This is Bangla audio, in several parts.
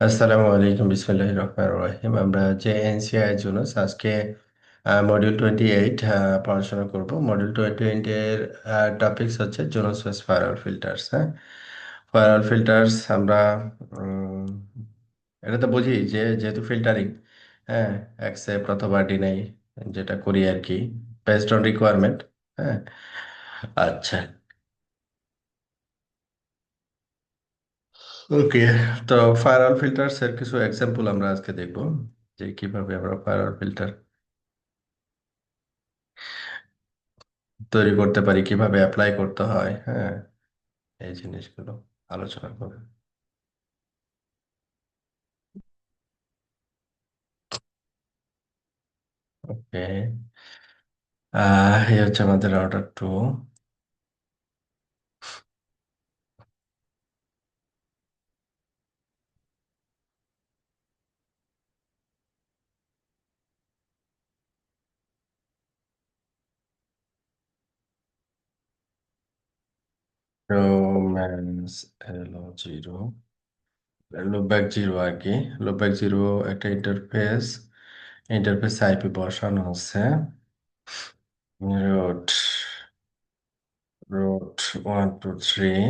আসসালামু আলাইকুম, বিসমিল্লাহির রহমানির রহিম। আমরা যে এনসিআই জন্য আজকে মডিউল 28 পড়াশোনা করব। মডিউল 28 এর টপিকস হচ্ছে জোনাস ফায়ারওয়াল ফিল্টার্স। হ্যাঁ, ফায়ারওয়াল ফিল্টার্স আমরা উম, এটা তো বুঝি যে যেহেতু ফিল্টারিং, হ্যাঁ, অ্যাকসেপ্ট অথবা ডিনাই যেটা করি আর কি, বেসড অন রিকোয়ারমেন্ট। হ্যাঁ, আচ্ছা, ওকে। তো ফায়ারওয়াল ফিল্টার্স এর কিছু এক্সাম্পল আমরা আজকে দেখব, যে কিভাবে আমরা ফায়ারওয়াল ফিল্টার তৈরি করতে পারি, কিভাবে অ্যাপ্লাই করতে হয়। হ্যাঁ, এই জিনিসগুলো আলোচনা করব। ওকে, এই হচ্ছে আমাদের রাউটার টু। রোম্যান্স এলো জিরো, লুপব্যাক জিরো আর কি। লুপব্যাক জিরো একটা ইন্টারফেস, ইন্টারফেস আইপি বসানো আছে। Route, route 1 2 3,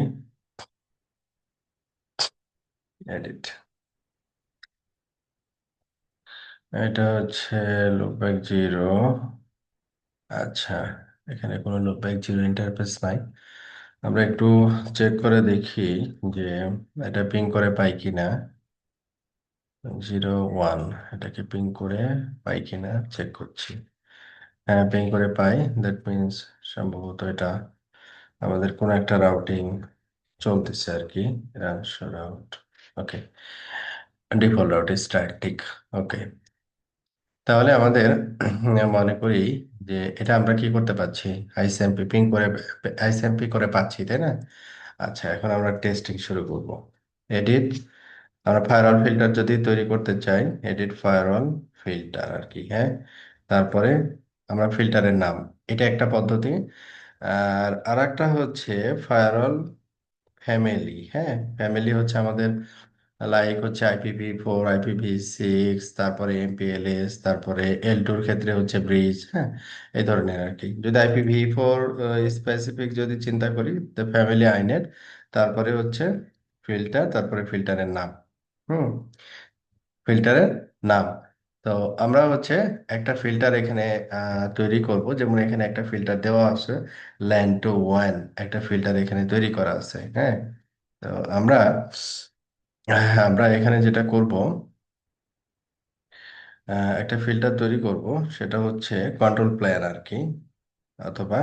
edit. এটা হচ্ছে লুপব্যাক জিরো। আচ্ছা, এখানে কোনো লুপব্যাক জিরো ইন্টারফেস নাই। আমরা একটু চেক করে দেখি যে এটা পিং করে পাই কিনা। 0 1, এটাকে পিং করে পাই কিনা চেক করছি। হ্যাঁ, পিং করে পাই। দ্যাট মিনস সম্ভবত এটা আমাদের কোনো একটা রাউটিং চলতেছে আর কি। রাউট, ওকে, ডিফল্ট রাউট স্ট্যাটিক। ওকে, তাহলে আমাদের মনে করি যে এটা আমরা কি করতে পারছি, আইসিএমপি পিং করে, আইসিএমপি করে পাচ্ছি, তাই না? আচ্ছা, এখন আমরা টেস্টিং শুরু করব। এডিট, আমরা ফায়ারওয়াল ফিল্টার যদি তৈরি করতে চাই, এডিট ফায়ারওয়াল ফিল্টার আর কি। হ্যাঁ, তারপরে আমরা ফিল্টারের নাম, এটা একটা পদ্ধতি। আর আরেকটা হচ্ছে ফায়ারওয়াল ফ্যামিলি। হ্যাঁ, ফ্যামিলি হচ্ছে আমাদের লাইক হচ্ছে IPv4, IPv6, তারপরে MPLS, তারপরে L2 এর ক্ষেত্রে হচ্ছে ব্রিজ। হ্যাঁ, এই ধরনের আর কি। যদি IPv4 স্পেসিফিক যদি চিন্তা করি, তো ফ্যামিলি আইনেট, তারপরে হচ্ছে ফিল্টার, তারপরে ফিল্টারের নাম। হুম, ফিল্টারের নাম। তো আমরা হচ্ছে একটা ফিল্টার এখানে তৈরি করব। যেমন এখানে একটা ফিল্টার দেওয়া আছে, ল্যান টু ওয়ান, একটা ফিল্টার এখানে তৈরি করা আছে। হ্যাঁ, তো আমরা আমরা এখানে যেটা করব, একটা ফিল্টার তৈরি করব, সেটা হচ্ছে কন্ট্রোল প্লেয়ার আর কি, অথবা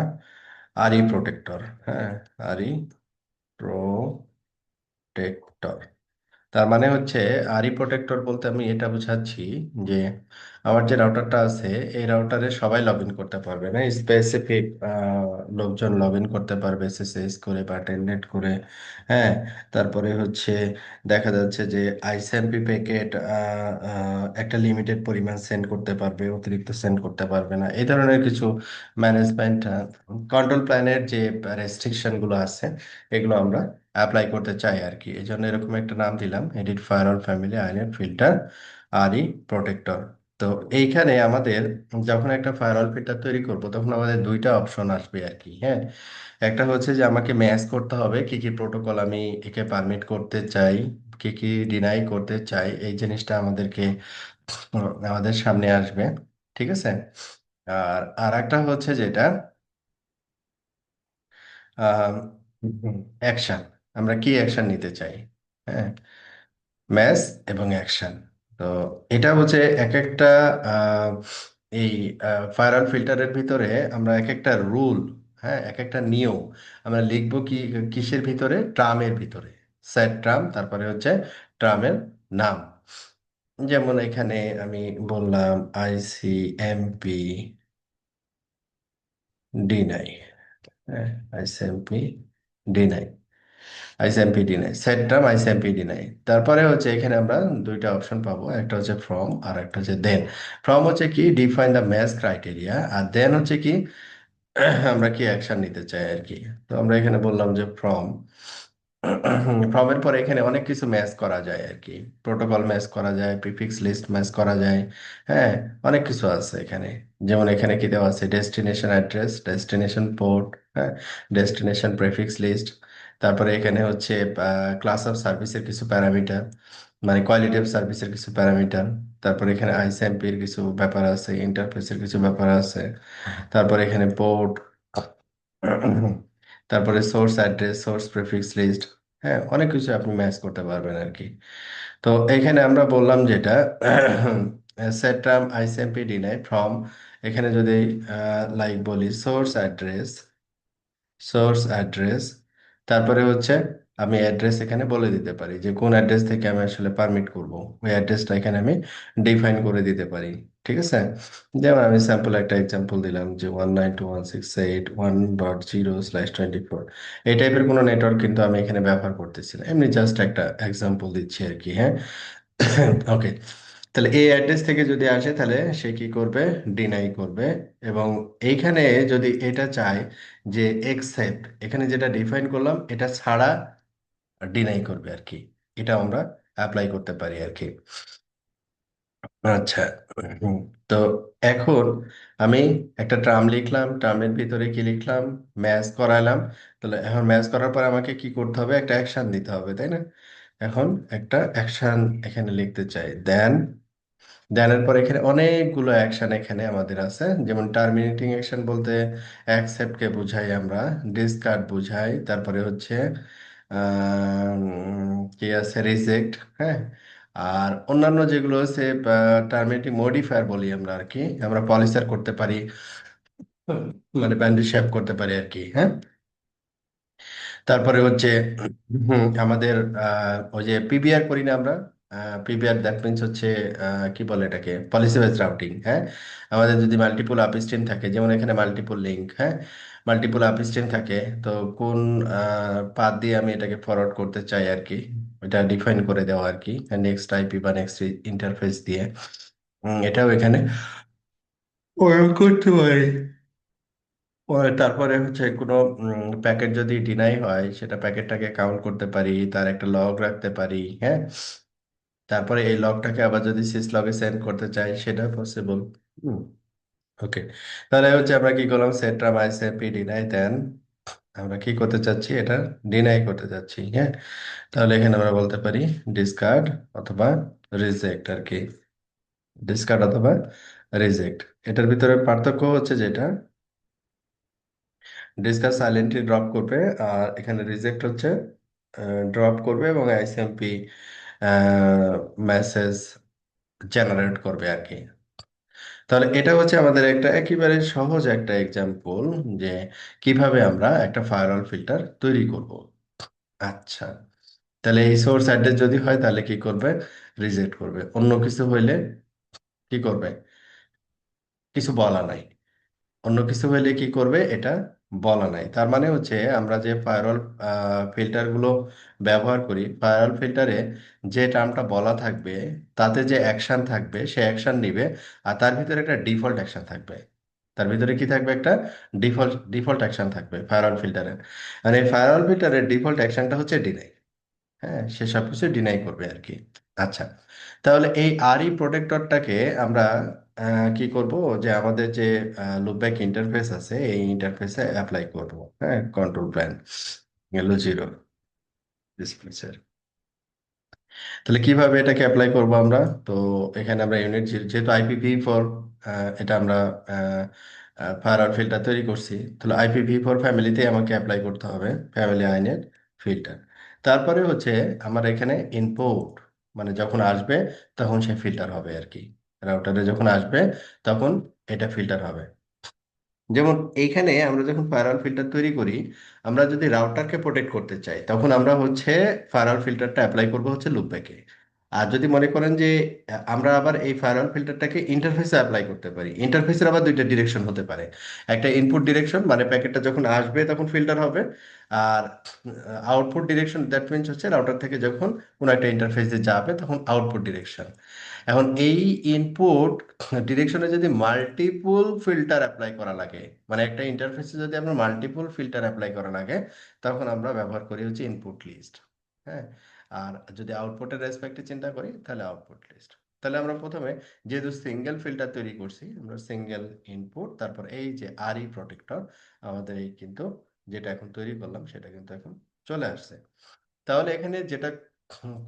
আরই প্রোটেক্টর। হ্যাঁ, আরই প্রোটেক্টর, তার মানে হচ্ছে আরই প্রোটেক্টর বলতে আমি এটা বোঝাচ্ছি যে আমার যে রাউটারটা আছে, এই রাউটারে সবাই লগ ইন করতে পারবে না, স্পেসিফিক লোকজন লগ ইন করতে পারবে এসএসএস করে বা টেলনেট করে। হ্যাঁ, তারপরে হচ্ছে দেখা যাচ্ছে যে আইসএমপি প্যাকেট একটা লিমিটেড পরিমাণ সেন্ড করতে পারবে, অতিরিক্ত সেন্ড করতে পারবে না, এই ধরনের কিছু ম্যানেজমেন্ট কন্ট্রোল প্ল্যানের যে রেস্ট্রিকশনগুলো আছে, এগুলো আমরা অ্যাপ্লাই করতে চাই আর কি। এই জন্য এরকম একটা নাম দিলাম, এডিট ফায়ারওয়াল ফ্যামিলি আইনের ফিল্টার আরই প্রোটেক্টর। তো এইখানে আমাদের যখন একটা ফায়ারওয়াল ফিল্টার তৈরি করব, তখন আমাদের দুইটা অপশন আসবে আর কি। হ্যাঁ, একটা হচ্ছে যে আমাকে ম্যাচ করতে হবে কি কি প্রোটোকল আমি একে পারমিট করতে চাই, কি কি ডিনাই করতে চাই, এই জিনিসটা আমাদেরকে আমাদের সামনে আসবে। ঠিক আছে। আর আর একটা হচ্ছে যেটা অ্যাকশন, আমরা কি অ্যাকশন নিতে চাই। হ্যাঁ, ম্যাথ এবং অ্যাকশন। তো এটা হচ্ছে এক একটা আহ, এই ফায়ারওয়াল ফিল্টারের ভিতরে আমরা এক একটা রুল, হ্যাঁ, এক একটা নিয়ম আমরা লিখবো কি, কিসের ভিতরে, ট্রামের ভিতরে। সেট ট্রাম, তারপরে হচ্ছে ট্রামের নাম। যেমন এখানে আমি বললাম ICMP D9। হ্যাঁ, ICMP D9, আইসিএমপিডি নাই, সেট টার্ম আইসিএমপিডি নাই। তারপরে হচ্ছে এখানে আমরা দুইটা অপশন পাবো, একটা হচ্ছে ফ্রম আর একটা হচ্ছে দেন। ফ্রম হচ্ছে কি, ডিফাইন দ্য ম্যাচ ক্রাইটেরিয়া, আর দেন হচ্ছে কি, আমরা কি অ্যাকশন নিতে চাই আর কি। তো আমরা এখানে বললাম যে ফ্রম, ফ্রমের পরে এখানে অনেক কিছু ম্যাচ করা যায় আর কি। প্রোটোকল ম্যাচ করা যায়, প্রিফিক্স লিস্ট ম্যাচ করা যায়। হ্যাঁ, অনেক কিছু আছে এখানে। যেমন এখানে কি দেওয়া আছে, ডেস্টিনেশন অ্যাড্রেস, ডেস্টিনেশন পোর্ট, হ্যাঁ, ডেস্টিনেশন প্রিফিক্স লিস্ট। তারপরে এখানে হচ্ছে ক্লাস অফ সার্ভিসের কিছু প্যারামিটার, মানে কোয়ালিটি অফ সার্ভিসের কিছু প্যারামিটার। তারপরে এখানে আইসিএমপির কিছু ব্যাপার আছে, ইন্টারফেসের কিছু ব্যাপার আছে। তারপরে এখানে পোর্ট, তারপরে source address, source prefix list. হ্যাঁ, অনেক কিছু আপনি ম্যাচ করতে পারবেন আর কি। তো এখানে আমরা বললাম যেটা সেট্রাম আইসিএমপি ডিনাই ফ্রম, এখানে যদি লাইক বলি সোর্স অ্যাড্রেস, তারপরে হচ্ছে আমি অ্যাড্রেস এখানে বলে দিতে পারি যে কোন অ্যাড্রেস থেকে আমি আসলে পারমিট করব, ওই অ্যাড্রেসটা এখানে আমি ডিফাইন করে দিতে পারি। ঠিক আছে, যেমন আমি স্যাম্পল একটা এক্সাম্পল দিলাম যে 192.168.1.0/24, এই টাইপের কোনো নেটওয়ার্ক কিন্তু আমি এখানে ব্যবহার করতেছি না, এমনি জাস্ট একটা এক্সাম্পল দিচ্ছি আর কি। হ্যাঁ, ওকে। তাহলে এই অ্যাড্রেস থেকে যদি আসে তাহলে সে কি করবে, ডিনাই করবে। এবং এইখানে যদি এটা চায় যে একসেপ্ট, এখানে যেটা ডিফাইন করলাম এটা ছাড়া ডিনাই করবে আর কি। এটা আমরা অ্যাপ্লাই করতে পারি আর কি। আচ্ছা, হুম, তো এখন আমি একটা টার্ম লিখলাম, টার্মের ভিতরে কি লিখলাম, ম্যাচ করালাম। তাহলে এখন ম্যাচ করার পর আমাকে কি করতে হবে, একটা অ্যাকশন দিতে হবে, তাই না? এখন একটা অ্যাকশন এখানে লিখতে চাই, দেন দেনের পর এখানে অনেকগুলো অ্যাকশন এখানে আমাদের আছে। যেমন টার্মিনেটিং অ্যাকশন বলতে অ্যাকসেপ্টকে বুঝাই আমরা, ডিসকার্ড বুঝাই, তারপরে হচ্ছে কি আছে, রিজেক্ট। হ্যাঁ, আর অন্যান্য যেগুলো আছে টার্মিনেটিং মডিফায়ার বলি আমরা আর কি, আমরা পলিসার করতে পারি, মানে ব্যান্ডেজ শেপ করতে পারি আর কি। হ্যাঁ, তারপরে হচ্ছে আমাদের ওই যে পিবিআর করি না আমরা, পিবিআর দ্যাট মিনস হচ্ছে কি বলে এটাকে, পলিসি ওয়েজ রাউটিং। হ্যাঁ, আমাদের যদি মাল্টিপল আপস্ট্রিম থাকে, যেমন এখানে মাল্টিপল লিঙ্ক, হ্যাঁ, মাল্টিপল আপস্ট্রিম থাকে, তো কোন পাথ দিয়ে আমি এটাকে ফরওয়ার্ড করতে চাই আর কি, এটা ডিফাইন করে দেওয়া আর কি, নেক্সট আইপি বা নেক্সট ইন্টারফেস দিয়ে। এটাও এখানে প্রয়োগ করতে পারি। তারপরে হচ্ছে কোনো প্যাকেট যদি ডিনাই হয়, সেটা প্যাকেটটাকে কাউন্ট করতে পারি, তার একটা লগ রাখতে পারি। হ্যাঁ, তারপরে এই লগটাকে আবার যদি সিস লগে সেন্ড করতে চাই, সেটা পসিবল। ওকে, তাহলে হচ্ছে আমরা কি করলাম, সেট্রা মাইসেপি ডিনাই, দেন আমরা কি করতে চাচ্ছি, এটা ডিনাই করতে চাচ্ছি। হ্যাঁ, তাহলে এখানে আমরা বলতে পারি ডিসকার্ড অথবা রিজেক্ট আর কি, ডিসকার্ড অথবা রিজেক্ট। এটার ভিতরে পার্থক্য হচ্ছে যেটা, ডিসকাস সাইলেন্টলি ড্রপ করবে, আর এখানে রিজেক্ট হচ্ছে ড্রপ করবে এবং আইসিএমপি মেসেজ জেনারেট করবে আর কি। তাহলে এটা হচ্ছে আমাদের একটা একেবারে সহজ একটা এক্সাম্পল যে কিভাবে আমরা একটা ফায়ারওয়াল ফিল্টার তৈরি করব। আচ্ছা, তাহলে এই সোর্স অ্যাড্রেস যদি হয় তাহলে কি করবে, রিজেক্ট করবে। অন্য কিছু হইলে কি করবে, কিছু বলা নাই। অন্য কিছু হইলে কি করবে, এটা বলা নাই। তার মানে হচ্ছে আমরা যে ফায়ারওয়াল ফিল্টার গুলো ব্যবহার করি, ফায়ারওয়াল ফিল্টারে যে টার্মটা বলা থাকবে, তাতে যে অ্যাকশন থাকবে সে অ্যাকশন নিবে। আর তার ভিতরে একটা ডিফল্ট অ্যাকশন থাকবে, তার ভিতরে কি থাকবে, একটা ডিফল্ট ডিফল্ট অ্যাকশন থাকবে ফায়ারওয়াল ফিল্টারে। আর এই ফায়ারওয়াল ফিল্টারের ডিফল্ট অ্যাকশনটা হচ্ছে ডিনাই। হ্যাঁ, সে সব কিছু ডিনাই করবে আর কি। আচ্ছা, তাহলে এই আরই প্রোটেক্টরটাকে আমরা কি করব, যে আমাদের যে লুপব্যাক ইন্টারফেস আছে এই ইন্টারফেসে অ্যাপ্লাই করব। হ্যাঁ, কন্ট্রোল প্ল্যান গেল 0 ডিসপ্লেসের। তাহলে কিভাবে এটাকে অ্যাপ্লাই করব আমরা, তো এখানে আমরা ইউনিট যেহেতু IPv4, এটা আমরা ফায়ারওয়াল ফিল্টার তৈরি করছি, তাহলে IPv4 ফ্যামিলিতে আমাকে অ্যাপ্লাই করতে হবে, ফ্যামিলি আইনের ফিল্টার। তারপরে হচ্ছে আমার এখানে ইনপুট, মানে যখন আসবে তখন সে ফিল্টার হবে আর কি, রাউটারে যখন আসবে তখন এটা ফিল্টার হবে। যেমন এইখানে আমরা যখন ফায়ারওয়াল ফিল্টার তৈরি করি, আমরা যদি রাউটারকে প্রোটেক্ট করতে চাই তখন আমরা হচ্ছে ফায়ারওয়াল ফিল্টারটা অ্যাপ্লাই করবো হচ্ছে লুপব্যাকে। আর যদি মনে করেন যে আমরা আবার এই ফায়ারওয়াল ফিল্টারটাকে ইন্টারফেসে অ্যাপ্লাই করতে পারি, ইন্টারফেসের আবার দুইটা ডিরেকশন হতে পারে। একটা ইনপুট ডিরেকশন, মানে প্যাকেটটা যখন আসবে তখন ফিল্টার হবে। আর আউটপুট ডিরেকশন, দ্যাট মিনস হচ্ছে রাউটার থেকে যখন কোনো একটা ইন্টারফেসে যাবে তখন আউটপুট ডিরেকশন। এখন এই ইনপুট ডিরেকশনে যদি মাল্টিপল ফিল্টার অ্যাপ্লাই করা লাগে, মানে একটা ইন্টারফেসে যদি আমরা মাল্টিপল ফিল্টার অ্যাপ্লাই করা লাগে, তখন আমরা ব্যবহার করি হচ্ছে ইনপুট লিস্ট। হ্যাঁ। আর যদি আউটপুটের রেসপেক্টে চিন্তা করি তাহলে আউটপুট লিস্ট। তাহলে আমরা প্রথমে যেহেতু সিঙ্গেল ফিল্টার তৈরি করছি, আমরা সিঙ্গেল ইনপুট, তারপর এই যে আরই প্রোটেক্টর, আমাদের এই কিন্তু যেটা এখন তৈরি করলাম সেটা কিন্তু এখন চলে আসছে। তাহলে এখানে যেটা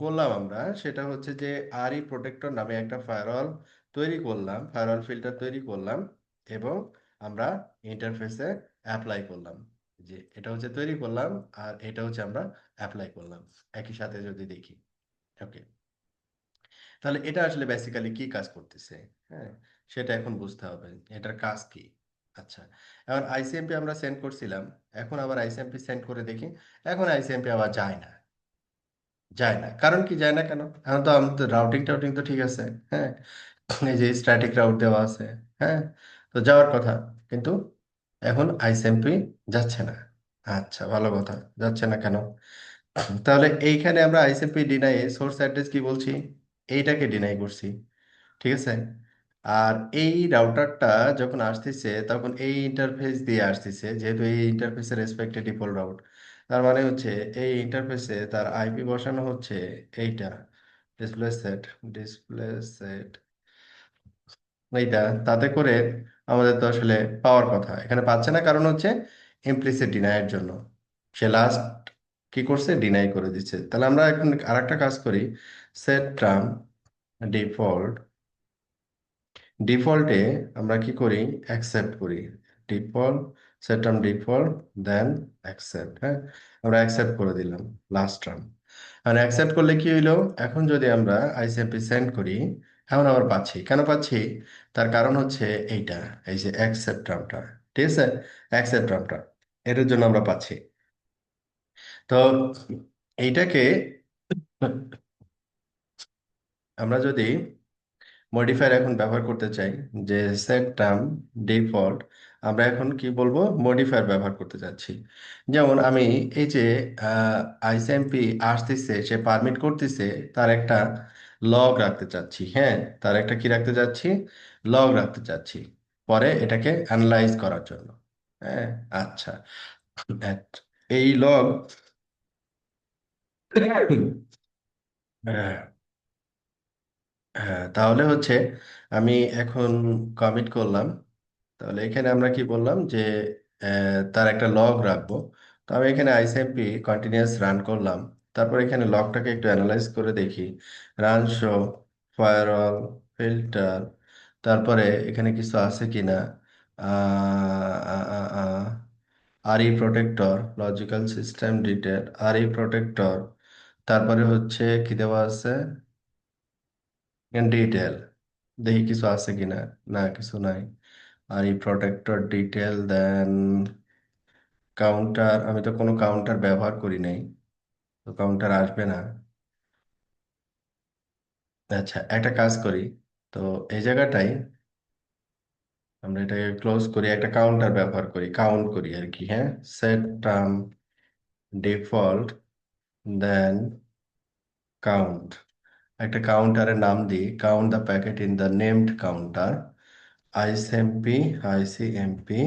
করলাম আমরা সেটা হচ্ছে যে আরই প্রোটেক্টর নামে একটা ফায়ারওয়াল তৈরি করলাম, ফায়ারওয়াল ফিল্টার তৈরি করলাম, এবং আমরা ইন্টারফেসে অ্যাপ্লাই করলাম। যে এটা হচ্ছে তৈরি করলাম, আর এটা হচ্ছে আমরা অ্যাপ্লাই করলাম একই সাথে যদি দেখি। ওকে। তাহলে এটা আসলে বেসিক্যালি কি কাজ করতেছে? হ্যাঁ, সেটা এখন বুঝতে হবে এটার কাজ কি। আচ্ছা, এখন আইসিএমপি আমরা সেন্ড করছিলাম, এখন আবার আইসিএমপি সেন্ড করে দেখি। এখন আইসিএমপি আবার যায় না। যায় না, কারণ কি যায় না কেন? এখন তো আমাদের রাউটিং টাউটিং তো ঠিক আছে। হ্যাঁ, এই যে স্ট্যাটিক রাউট দেওয়া আছে। হ্যাঁ, তো যাওয়ার কথা, কিন্তু এখন আইসিএমপি যাচ্ছে না। আচ্ছা, ভালো কথা, যাচ্ছে না কেন? তাহলে এইখানে আমরা আইসিএমপি ডিনাই, সোর্স অ্যাড্রেস কি বলছি, এইটাকে ডিনাই করছি। ঠিক আছে। আর এই রাউটারটা যখন আসতেছে তখন এই ইন্টারফেস দিয়ে আসতেছে, যেহেতু এই ইন্টারফেসের রেসপেক্টে ডিফল্ট রাউট, তার মানে হচ্ছে এই ইন্টারফেসে তার আইপি বসানো হচ্ছে এইটা, ডিসপ্লে সেট, ডিসপ্লে সেট এইটা। তাতে করে আমাদের তো আসলে পাওয়ার কথা, এখানে পাচ্ছে না, কারণ হচ্ছে ইমপ্লিসিট ডিনাইয়ের জন্য সে লাস্ট কি করছে, ডিনাই করে দিচ্ছে। তাহলে আমরা এখন আরেকটা কাজ করি, সেট ট্রাম ডিফল্ট, ডিফল্টে আমরা কি করি, অ্যাকসেপ্ট করি। ডিফল্ট, সেট টার্ম ডিফল্ট, দেন অ্যাকসেপ্ট। হ্যাঁ, আমরা অ্যাকসেপ্ট করে দিলাম লাস্ট টার্ম। আর অ্যাকসেপ্ট করলে কি হইলো, এখন যদি আমরা আইসিএমপি সেন্ড করি, এখন আবার পাচ্ছি। কেন পাচ্ছি? তার কারণ হচ্ছে এইটা, এই যে অ্যাকসেপ্ট টার্মটা। ঠিক আছে, অ্যাকসেপ্ট টার্মটা এটার জন্য আমরা পাচ্ছি। তো এইটাকে আমরা যদি মডিফায়ার এখন ব্যবহার করতে চাই, যে সেট টার্ম ডিফল্ট, আমরা এখন কি বলবো, মডিফায়ার ব্যবহার করতে চাচ্ছি। যেমন আমি এই যে আইসিএমপি আসতেছে, সে পারমিট করতেছে, তার একটা লগ রাখতে চাচ্ছি। হ্যাঁ, তার একটা কি রাখতে চাচ্ছি, লগ রাখতে চাচ্ছি, পরে এটাকে অ্যানালাইজ করার জন্য। হ্যাঁ, আচ্ছা, এই লগ হ্যাঁ, তাহলে হচ্ছে আমি এখন কমিট করলাম। তাহলে এখানে আমরা কি বললাম যে তার একটা লগ রাখবো। তো আমি এখানে আইসিএমপি কন্টিনিউয়াস রান করলাম। তারপর এখানে লগটাকে একটু অ্যানালাইজ করে দেখি, রান শো ফায়ারওয়াল ফিল্টার, তারপরে এখানে কিছু আছে কিনা, RE protector, logical system detail, RE protector, তারপরে হচ্ছে কি দেওয়া আছে, ডিটেল, দেখি কিছু আছে কিনা। না, কিছু নাই। আর এই প্রোটেক্টর ডিটেল, দেন কাউন্টার, আমি তো কোনো কাউন্টার ব্যবহার করি নাই, তো কাউন্টার আসবে না। আচ্ছা, একটা কাজ করি, তো এই জায়গাটাই আমরা এটাকে ক্লোজ করি, একটা কাউন্টার ব্যবহার করি, কাউন্ট করি আর কি। হ্যাঁ, সেট টার্ম ডিফল্ট, দেন কাউন্ট, একটা কাউন্টারের নাম দিই, count the packet in the named counter, ICMP, ICMP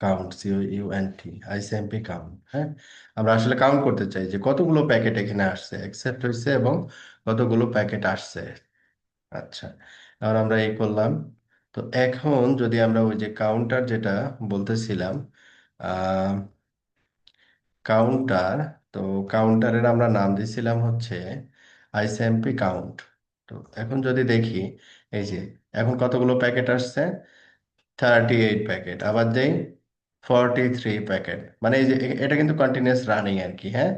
count, COUNT, ICMP count. হ্যাঁ, আমরা আসলে কাউন্ট করতে চাই যে কতগুলো প্যাকেট এখানে আসছে, অ্যাকসেপ্ট হয়েছে এবং কতগুলো প্যাকেট আসছে। আচ্ছা, এখন আমরা এই করলাম। তো এখন যদি আমরা ওই যে কাউন্টার যেটা বলতেছিলাম, কাউন্টার, তো কাউন্টারের আমরা নাম দিছিলাম হচ্ছে আইসিএমপি কাউন্ট। তো এখন যদি দেখি, এই যে এখন কতগুলো প্যাকেট আসছে, 38 প্যাকেট, আবার দেই 43 প্যাকেট, মানে এই যে এটা কিন্তু কন্টিনিউয়াস রানিং আর কি। হ্যাঁ,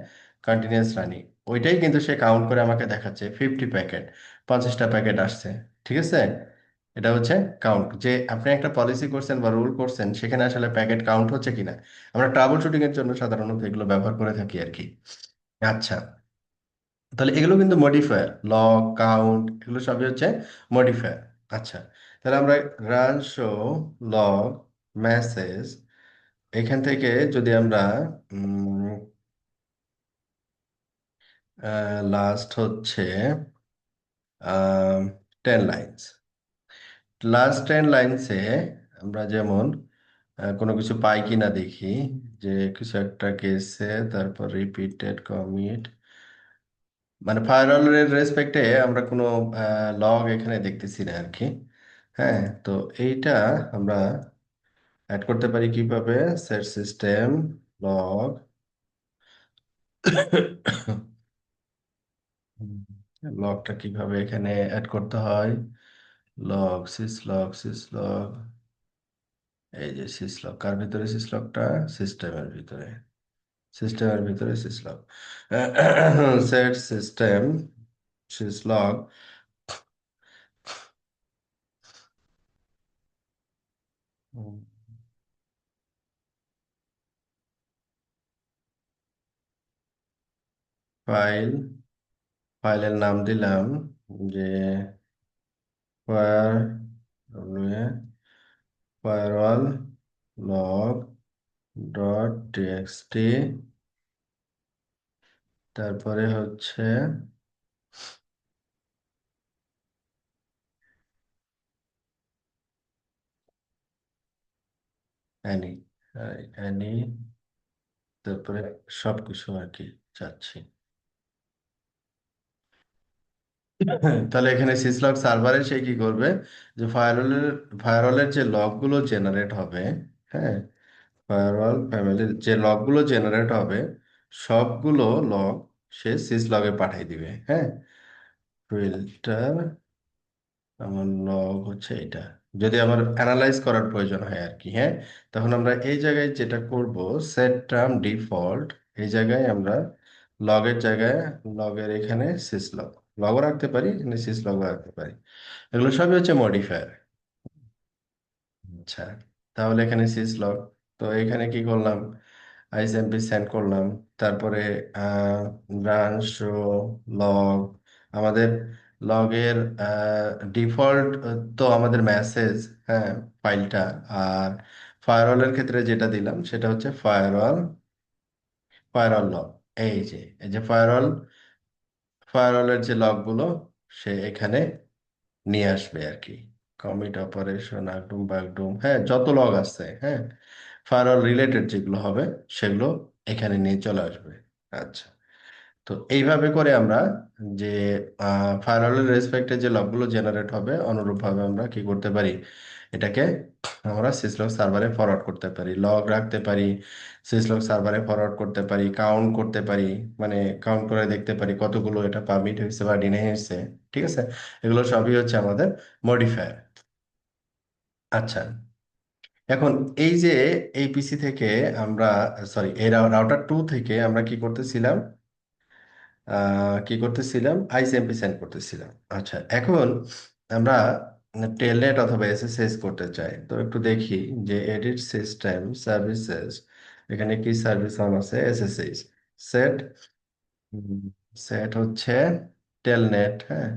কন্টিনিউয়াস রানিং, ওইটাই কিন্তু সে কাউন্ট করে আমাকে দেখাচ্ছে 50 প্যাকেট, 50টা প্যাকেট আসছে। ঠিক আছে, এটা হচ্ছে কাউন্ট, যে আপনি একটা পলিসি করছেন বা রুল করছেন, সেখানে আসলে প্যাকেট কাউন্ট হচ্ছে কিনা। আমরা ট্রাবল শুটিং এর জন্য সাধারণত এগুলো ব্যবহার করে থাকি আর কি। আচ্ছা, তাহলে এগুলো কিন্তু মডিফায়ার, লগ কাউন্ট এগুলো সবই হচ্ছে মডিফায়ার। আচ্ছা, তাহলে আমরা রান শো লগ মেসেজ এখান থেকে যদি আমরা লাস্ট হচ্ছে 10 লাইন্স, লাস্ট 10 লাইন্সে আমরা যেমন কোনো কিছু পাই কিনা দেখি, যে কিছু একটা কেসে তারপর রিপিটেড কমিট, মানে ফায়ারওয়ালের রেসপেক্টে আমরা কোনো লগ এখানে দেখতেছি না আর কি। হ্যাঁ, তো এইটা আমরা অ্যাড করতে পারি কিভাবে, সেট সিস্টেম লগ লগটা কিভাবে এখানে অ্যাড করতে হয়, লগ এই যে সিসলগ কার ভিতরে, সিসলগটা সিস্টেমের ভিতরে, সিস্টেমের ভিতরে সিসলগ, সেট সিস্টেম সিসলগ ফাইল, ফাইলের নাম দিলাম যে fire firewall log dot TXT, তারপরে হচ্ছে অ্যানি, অ্যানি, তারপরে সবকিছু আর কি চাচ্ছি। তাহলে এখানে সিসলগ সার্ভারে সে কি করবে, যে ফায়ারওয়ালের যে লগগুলো জেনারেট হবে, হ্যাঁ, ফায়ারওয়াল ফ্যামিলির যে লগগুলো জেনারেট হবে সবগুলো লগ সে সিসলগে পাঠিয়ে দিবে। হ্যাঁ, ফিল্টার আমার লগ হচ্ছে এটা, যদি আমার অ্যানালাইজ করার প্রয়োজন হয় আর কি। হ্যাঁ, তখন আমরা এই জায়গায় যেটা করব, সেট টার্ম ডিফল্ট, এই জায়গায় আমরা লগের জায়গায়, লগের এখানে সিসলগ, লগও রাখতে পারি, এখানে সিসলগও রাখতে পারি, এগুলো সবই হচ্ছে মডিফায়ার। আচ্ছা, তাহলে এখানে সিসলগ, তো এখানে কি করলাম, আইএসএমপি সেন্ড করলাম, তারপরে রান শো লগ, আমাদের লগের ডিফল্ট তো আমাদের মেসেজ, হ্যাঁ, ফাইলটা। আর ফায়ারওয়ালের ক্ষেত্রে যেটা দিলাম সেটা হচ্ছে ফায়ারওয়াল, ফায়ারওয়াল লগ, এই যে ফায়ারওয়ালের যে লগগুলো সে এখানে নিয়ে আসবে আর কি, কমিট অপারেশন আগডুম বাগডুম, হ্যাঁ, যত লগ আছে, হ্যাঁ, ফায়ারওয়াল রিলেটেড যেগুলো হবে সেগুলো এখানে নিয়ে চলে আসবে। আচ্ছা, তো এইভাবে করে আমরা যে ফায়ারওয়ালের রেসপেক্টে যে লগগুলো জেনারেট হবে অনুরূপভাবে আমরা কি করতে পারি, এটাকে আমরা সিসলগ সার্ভারে ফরওয়ার্ড করতে পারি, লগ রাখতে পারি, সিসলগ সার্ভারে ফরওয়ার্ড করতে পারি, কাউন্ট করতে পারি, মানে কাউন্ট করে দেখতে পারি কতগুলো এটা পাবমিট হয়েছে বা ডিনাই হয়েছে। ঠিক আছে, এগুলো সবই হচ্ছে আমাদের মডিফায়ার। আচ্ছা, এখন এই যে এই পিসি থেকে আমরা, সরি, এই রাউটার 2 থেকে আমরা কি করতেছিলাম, কি করতেছিলাম, আইসিএমপি সেন্ড করতেছিলাম। আচ্ছা, এখন আমরা টেলনেট অথবা এসএসএস করতে চাই, তো একটু দেখি যে এডিট সিস্টেম সার্ভিসেস, এখানে কি সার্ভিস অন আছে, এসএসএস সেট, সেট হচ্ছে টেলনেট, হ্যাঁ,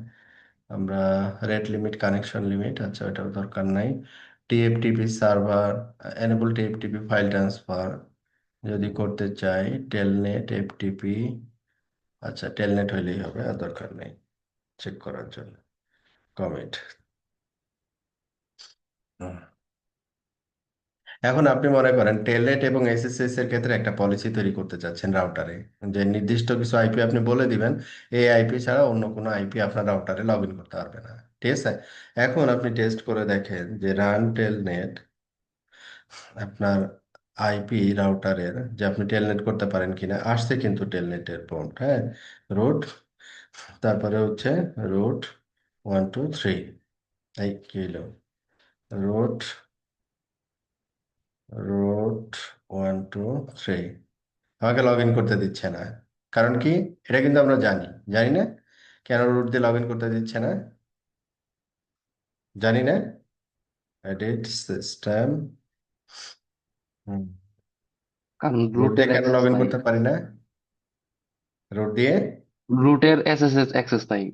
আমরা রেট লিমিট কানেকশন লিমিট, আচ্ছা ওটার দরকার নাই, TFTP server, enable TFTP file transfer যদি করতে চাই, টেলনেট এফটিপি, আচ্ছা টেলনেট হইলেই হবে, আর দরকার নেই চেক করার জন্য, কমিট। এখন আপনি মনে করেন টেলনেট এবং এসএসএস এর ক্ষেত্রে একটা পলিসি তৈরি করতে চাচ্ছেন রাউটারে, যে নির্দিষ্ট কিছু আইপি আপনি বলে দিবেন, এই আইপি ছাড়া অন্য কোনো আইপি আপনার রাউটারে লগ ইন করতে পারবে না। ঠিক আছে, এখন আপনি টেস্ট করে দেখেন যে রান টেলনেট আপনার আইপি রাউটারের, যে আপনি টেলনেট করতে পারেন কিনা, আসছে কিন্তু টেলনেটের প্রম্পট, হ্যাঁ, রুট, তারপরে হচ্ছে রুট 1 2 3, এই কি হলো, রুট রুট 1 2 3, আমাকে লগ ইন করতে দিচ্ছে না, কারণ কি, এটা কিন্তু আমরা জানি, জানি না কেন রুট দিয়ে লগ ইন করতে দিচ্ছে না, জানি না, এডিট সিস্টেম, কারণ রুট দিয়ে রুটের কেন লগ অ্যাক্সেস ইন নাই। করতে পারি না, রুট দিয়ে রুটের এসএসএস অ্যাক্সেস নাই।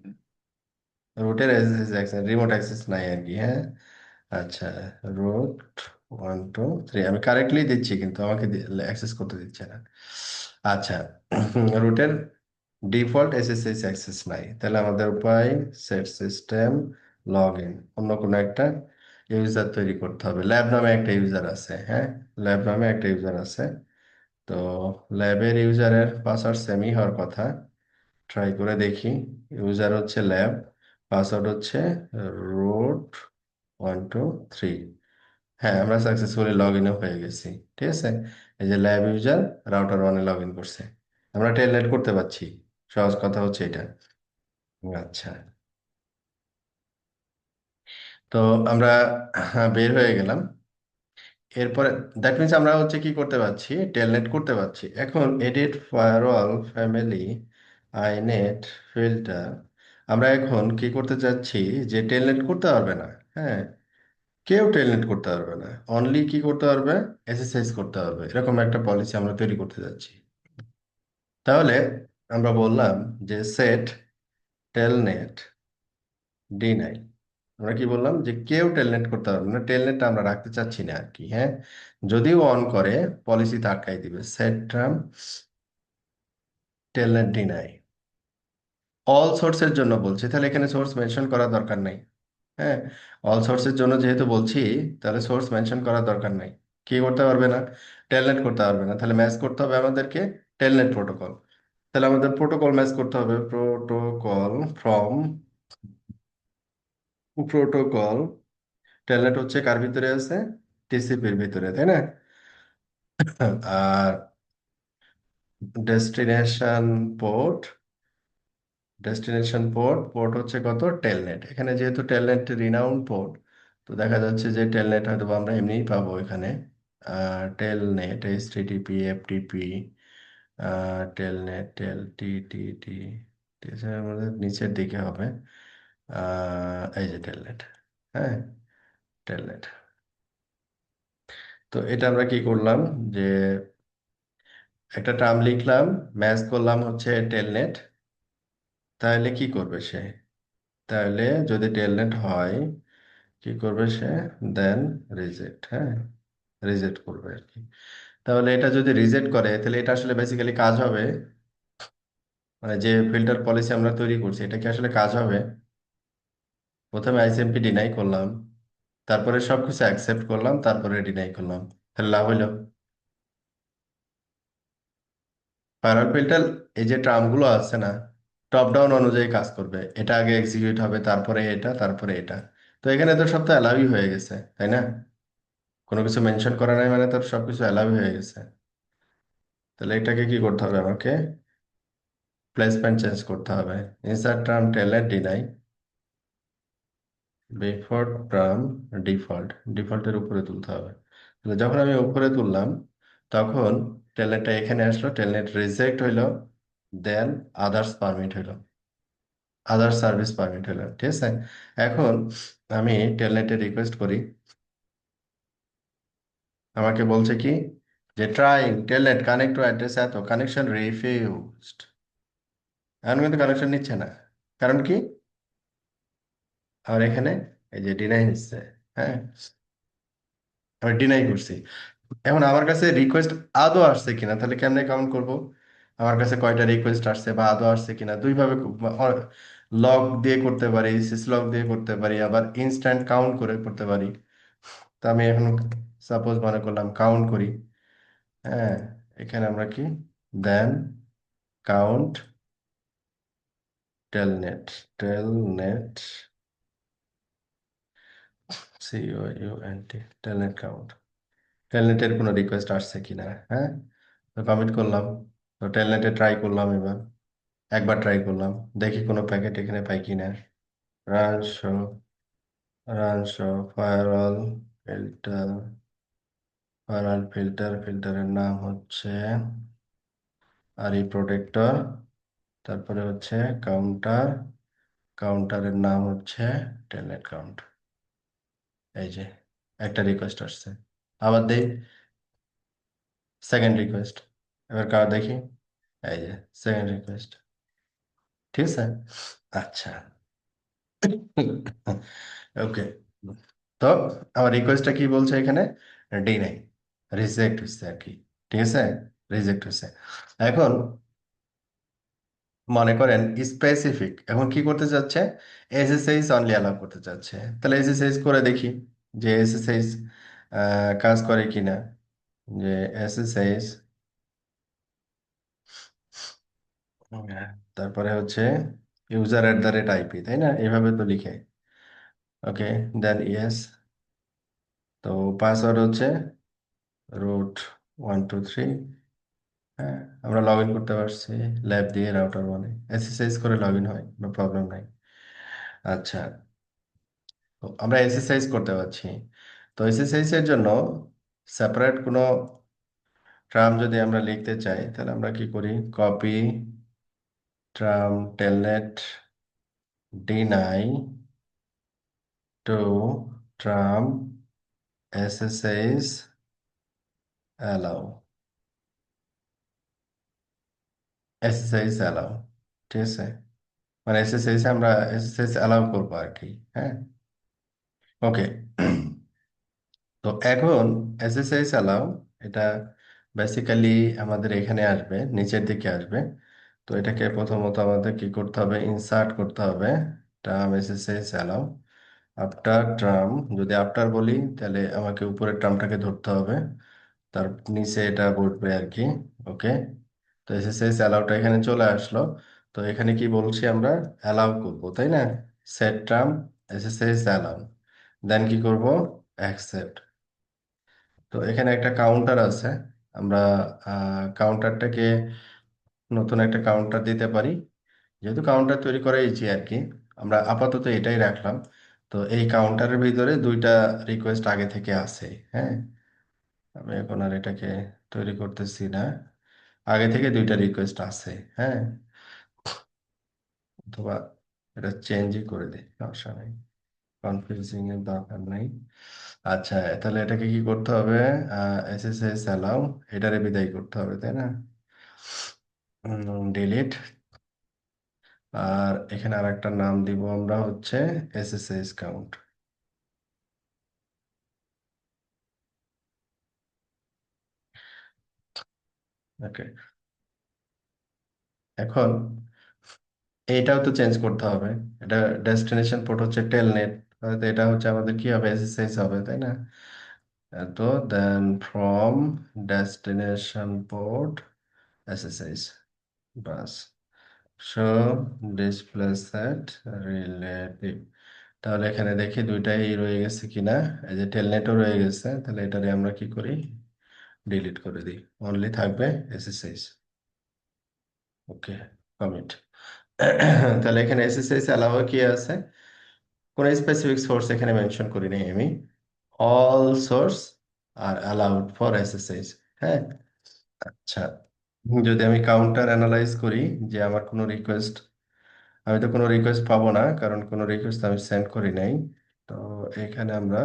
রুটের রিমোট অ্যাক্সেস নাই আর কি, হ্যাঁ। আচ্ছা, রুট 1 2 3 আমি কারেক্টলি দিচ্ছি, কিন্তু আমাকে অ্যাক্সেস করতে দিচ্ছে না। আচ্ছা, রুটের ডিফল্ট এসএসএস অ্যাক্সেস নাই, তাহলে আমাদের উপায় সেট সিস্টেম লগ ইন, অন্য কোনো একটা ইউজার তৈরি করতে হবে। ল্যাব নামে একটা ইউজার আছে, হ্যাঁ, ল্যাব নামে একটা ইউজার আছে। তো ল্যাবের ইউজারের পাসওয়ার্ড সেমই হওয়ার কথা। ট্রাই করে দেখি। ইউজার হচ্ছে ল্যাব, পাসওয়ার্ড হচ্ছে root 1 2 3। হ্যাঁ, আমরা সাকসেসফুলি লগ ইন হয়ে গেছি। ঠিক আছে, এই যে ল্যাব ইউজার রাউটার 1-এ লগ ইন করছে, আমরা টেলনেট করতে পারছি। সহজ কথা হচ্ছে এটা। আচ্ছা, তো আমরা বের হয়ে গেলাম। এরপরে দ্যাট মিনস আমরা হচ্ছে কি করতে পারছি, টেলনেট করতে পারছি। এখন এডিট ফায়ারওয়াল ফ্যামিলি আইনেট ফিল্টার, আমরা এখন কি করতে চাচ্ছি, যে টেলনেট করতে পারবে না, হ্যাঁ, কেউ টেলনেট করতে পারবে না, অনলি কি করতে পারবে, এসএসএস করতে পারবে, এরকম একটা পলিসি আমরা তৈরি করতে যাচ্ছি। তাহলে আমরা বললাম যে সেট টেলনেট ডিনাই, আমরা কি বললাম যে কেউ টেলনেট করতে পারবে না, টেলনেটটা আমরা রাখতে চাচ্ছি না আর কি, হ্যাঁ। যদিও অন করে পলিসিতে আটকাই দিবে, set term Telnet deny. All সোর্সের জন্য বলছি, তাহলে এখানে সোর্স মেনশন করার দরকার নাই, হ্যাঁ। অল সোর্সের জন্য যেহেতু বলছি, তাহলে সোর্স মেনশন করার দরকার নাই। কি করতে পারবে না, টেলনেট করতে পারবে না, তাহলে ম্যাচ করতে হবে আমাদেরকে টেলনেট প্রোটোকল। তাহলে আমাদের প্রোটোকল ম্যাচ করতে হবে, প্রোটোকল ফ্রম প্রোটোকল। টেলনেট হচ্ছে কার ভিতরে আছে, টিসিপির ভিতরে, তাই না। আর ডেস্টিনেশন পোর্ট, পোর্ট হচ্ছে কত, টেলনেট। এখানে যেহেতু টেলনেট রিনাউন্ড পোর্ট, তো দেখা যাচ্ছে যে টেলনেট হয়তো বা আমরা এমনিই পাবো এখানে। টেলনেট এইচটিটিপি এফটিপি, টেলনেট টেল টি টি টি, ঠিক আছে, আমাদের নিচের দিকে হবে। এই যে টেলনেট, হ্যাঁ, টেলনেট। তো এটা আমরা কি করলাম, যে একটা টার্ম লিখলাম, ম্যাচ করলাম হচ্ছে টেলনেট। তাহলে কি করবে সে, তাহলে যদি টেলনেট হয় কি করবে সে, দেন রিজেক্ট, হ্যাঁ, রিজেক্ট করবে আর কি। তাহলে এটা যদি রিজেক্ট করে, তাহলে এটা আসলে বেসিক্যালি কাজ হবে, মানে যে ফিল্টার পলিসি আমরা তৈরি করছি, এটা কি আসলে কাজ হবে। প্রথমে আইসিএমপি ডিনাই করলাম, তারপরে সবকিছু অ্যাকসেপ্ট করলাম, তারপরে ডিনাই করলাম, তাহলে লাভ হইলো। ফায়ারওয়াল ফিল্টার, এই যে টার্মগুলো আছে না, টপ ডাউন অনুযায়ী কাজ করবে, এটা আগে এক্সিকিউট হবে, তারপরে এটা, তারপরে এটা। তো এখানে তো সব তো অ্যালাউই হয়ে গেছে, তাই না, কোনো কিছু মেনশন করা নাই মানে তো সবকিছু অ্যালাউ হয়ে গেছে। তাহলে এটাকে কি করতে হবে, আমাকে প্লেসমেন্ট চেঞ্জ করতে হবে। Insert term Telnet deny before term default, ডিফল্টের উপরে তুলতে হবে। তাহলে যখন আমি উপরে তুললাম, তখন টেলনেটটা এখানে আসলো, টেলনেট রিজেক্ট হইলো, দেন আদার্স পারমিট হইলো, আদার সার্ভিস পারমিট হলো, ঠিক আছে। এখন আমি টেলনেটে রিকোয়েস্ট করি, আমাকে বলছে কি, যে trying Telnet connect to address এত, কানেকশন রিফিউজড। এখন কিন্তু কানেকশন নিচ্ছে না, কারণ কি, আমার এখানে এই যে ডিনাই নিচ্ছে, হ্যাঁ, আমি ডিনাই করছি। এখন আমার কাছে রিকোয়েস্ট আদৌ আসছে কিনা, তাহলে কেমনে কাউন্ট করব, আমার কাছে কয়টা রিকোয়েস্ট আসছে বা আদৌ আসছে কিনা, দুইভাবে লগ দিয়ে করতে পারি, সিসলগ দিয়ে করতে পারি, আবার ইনস্ট্যান্ট কাউন্ট করে করতে পারি। তো আমি এখন সাপোজ মনে করলাম কাউন্ট করি, হ্যাঁ, এখানে আমরা কি, then count Telnet, Telnet COUNT, Telnet count, টেলনেটের কোনো রিকোয়েস্ট আসছে কিনা, হ্যাঁ। তো কমিট করলাম, তো টেলনেটে ট্রাই করলাম, এবার একবার ট্রাই করলাম, দেখি কোনো প্যাকেট এখানে পাই কিনা। Run show, run show firewall filter, firewall filter, ফিল্টারের নাম হচ্ছে আরই প্রোটেক্টর, তারপরে হচ্ছে কাউন্টার, কাউন্টারের নাম হচ্ছে টেলনেট কাউন্ট। এই যে একটা রিকোয়েস্ট আসছে, আবার দেই সেকেন্ড রিকোয়েস্ট, এবার কার দেখি, এই যে সেকেন্ড রিকোয়েস্ট, ঠিক আছে। আচ্ছা। ওকে। তো আমার রিকোয়েস্টটা কি বলছে এখানে? ডিনাই, রিজেক্ট হচ্ছে আর কি। ঠিক আছে, রিজেক্ট হচ্ছে। এখন মনে করেন স্পেসিফিক, এখন কি করতে চাচ্ছে? এসএসএইচ অনলি অ্যালাউ করতে চাচ্ছে। তাহলে এসএসএইচ করে দেখি যে এসএসএইচ কাজ করে কিনা। যে এসএসএইচ, তারপরে হচ্ছে user@IP, তাই না? এইভাবে তো লিখে। ওকে, দেন ইয়েস। তো পাসওয়ার্ড হচ্ছে root 1 2 3। হ্যাঁ, আমরা লগ ইন করতে পারছি ল্যাব দিয়ে, রাউটার মানে এসএসএইচ করে লগ ইন হয়, কোনো প্রবলেম নাই। আচ্ছা, তো আমরা এসএসএইচ করতে পারছি। তো এসএসএইচ এর জন্য সেপারেট কোনো ট্রাম যদি আমরা লিখতে চাই, তাহলে আমরা কি করি? Copy term telnet deny to term SSH allow, SSH allow. ঠিক আছে, মানে এসএসএইচ আমরা এসএসএইচ অ্যালাউ করবো আর কি। হ্যাঁ, ওকে। তো এখন এসএসএইচ অ্যালাউ, এটা বেসিক্যালি আমাদের এখানে আসবে, নিচের দিকে আসবে। তো এটাকে প্রথমত আমাদের কি করতে হবে? ইনসার্ট করতে হবে term SSH allow. After term, যদি আফটার বলি তাহলে আমাকে উপরের টার্মটাকে ধরতে হবে, তার নিচে এটা বসবে আর কি। ওকে, তো এসএসএইচ অ্যালাউটা এখানে চলে আসলো। তো এখানে কি বলছি আমরা? অ্যালাউ করবো, তাই না? সেট টার্ম এসএসএইচ অ্যালাউ, দেন কি করব? অ্যাকসেপ্ট। তো এখানে একটা কাউন্টার আছে, আমরা কাউন্টারটাকে নতুন একটা কাউন্টার দিতে পারি। যেহেতু কাউন্টার তৈরি করা ইজি আর কি, আমরা আপাতত এটাই রাখলাম। তো এই কাউন্টারের ভিতরে দুইটা রিকোয়েস্ট আগে থেকে আছে। হ্যাঁ, আমি এখন আর এটাকে তৈরি করতেছি না, আগে থেকে দুইটা রিকোয়েস্ট আছে। হ্যাঁ, অথবা এটা চেঞ্জই করে দিই, সমস্যা নেই, কনফিউজিং এর দরকার নাই। আচ্ছা, তাহলে এটাকে কি করতে হবে? এসএসএস অ্যালাউ, এটারে বিদায় করতে হবে, তাই না? ডিলিট। আর এখানে আর একটা নাম দিব আমরা, হচ্ছে এসএসএস কাউন্ট। ওকে, এখন এইটাও তো চেঞ্জ করতে হবে। এটা ডেস্টিনেশন পোর্ট হচ্ছে টেলনেট, হয়তো এটা হচ্ছে আমাদের কি হবে? এসএসএস হবে, তাই না? তো then from destination port SSH, বাস। Show display set relative. তাহলে এখানে দেখি দুইটাই রয়ে গেছে কিনা। এই যে টেলনেটও রয়ে গেছে, তাহলে এটারে আমরা কি করি? ডিলিট করে দিই, অনলি থাকবে এসএসএস। ওকে, কমিট। তাহলে এখানে এসএসএস অ্যালাউ কি আছে? কোন স্পেসিফিক সোর্স এখানে মেনশন করি নাই আমি। All source R allowed for SSS. হ্যাঁ, আচ্ছা। যদি আমি কাউন্টার অ্যানালাইজ করি, যে আমার কোনো রিকোয়েস্ট, আমি তো কোনো রিকোয়েস্ট পাবো না, কারণ কোনো রিকোয়েস্ট আমি সেন্ড করি নাই। তো এখানে আমরা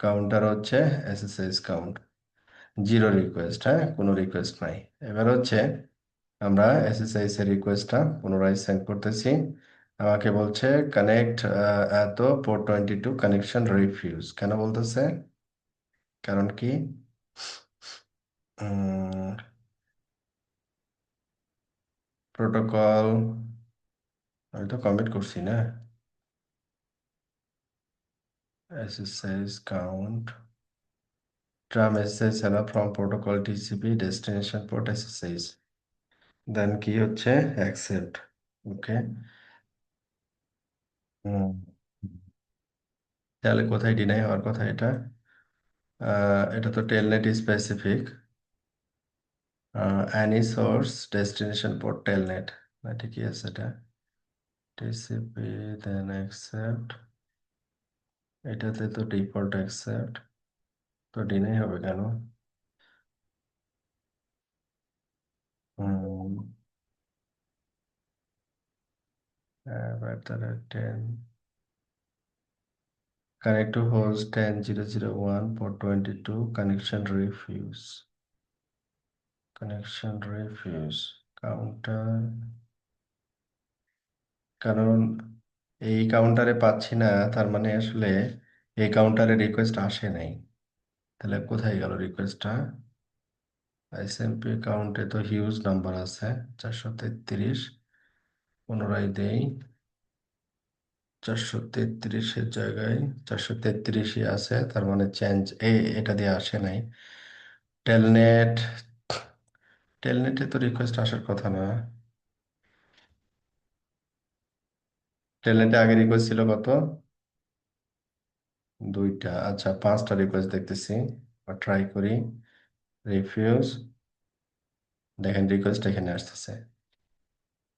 কাউন্টার হচ্ছে এসএসএস কাউন্ট, জিরো রিকোয়েস্ট, হ্যাঁ, কোনো রিকোয়েস্ট নাই। এবার হচ্ছে আমরা এসএসএস এর রিকোয়েস্টটা পুনরায় সেন্ড করতেছি। আমাকে বলছে কানেক্ট, এত পোর্ট 22 কানেকশন রিফিউজ, কেন বলতেছে? কারণ কি? প্রোটোকল, আমি তো কমিট করছি না। SSH count term SSH allow from protocol TCP destination port SSH, then কি হচ্ছে? অ্যাকসেপ্ট। ওকে। তাহলে কোথায় ডিনাই হওয়ার কথা এটা? এটা তো Telnet specific, any source destination port Telnet, না ঠিকই আছে এটা। টিসিপি দেন অ্যাকসেপ্ট, এটাতে তো ডিফল্ট অ্যাকসেপ্ট, তো ডিনাই হবে কেন? হুম, এবার তাহলে 10 connect to host 10.0.0.1 port 22 connection refuse, connection refuse counter কারণ এই কাউন্টারে পাচ্ছি না, তার মানে আসলে এই কাউন্টারে রিকোয়েস্ট আসে নাই। তাহলে কোথায় গেল রিকোয়েস্টটা? আইএসএমপি কাউন্টে তো হিউজ নাম্বার আছে, 433। পুনরায় দেই, 433-এর জায়গায় 433-ই আছে, তার মানে চেঞ্জ এটা দিয়ে আসে নাই। টেলনেট, টেলনেটে তো রিকোয়েস্ট আসার কথা না। টেলনেটে আগে রিকোয়েস্ট ছিল কত? দুইটা, আচ্ছা পাঁচটা রিকোয়েস্ট দেখতেছি। ট্রাই করি, রিফিউজ। দেখেন রিকোয়েস্ট এখানে আসতেছে।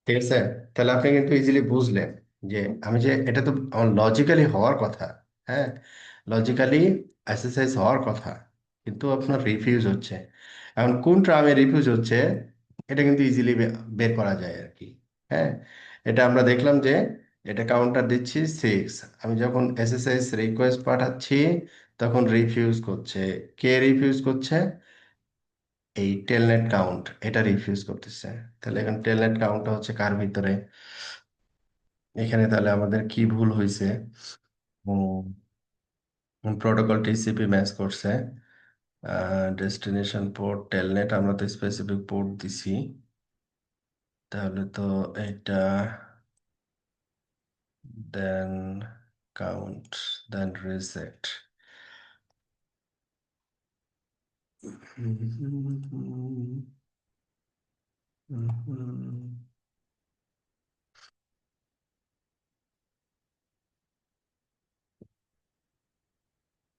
ঠিক আছে, তাহলে আপনি কিন্তু ইজিলি বুঝলেন যে আমি যে এটা তো লজিক্যালি হওয়ার কথা। হ্যাঁ, লজিক্যালি এক্সারসাইজ হওয়ার কথা, কিন্তু আপনার রিফিউজ হচ্ছে। এখন কোন ট্রামে রিফিউজ হচ্ছে এটা কিন্তু ইজিলি বের করা যায় আর কি। হ্যাঁ, এটা আমরা দেখলাম যে এটা কাউন্টার দিচ্ছি 6, আমি যখন এসএসএস রিকোয়েস্ট পাঠাচ্ছি তখন রিফিউজ করছে। কে রিফিউজ করছে? এই টেলনেট কাউন্ট এটা রিফিউজ করতেছে। তাহলে এখন টেলনেট কাউন্টটা হচ্ছে কার ভিতরে? এখানে তাহলে আমাদের কি ভুল হয়েছে? প্রোটোকল টিসিপি ম্যাচ করছে। ডেস্টিনেশন পোর্ট টেলনেট, আমরা তো স্পেসিফিক পোর্ট দিছি। তাহলে তো এটা দেন কাউন্ট, দেন reject.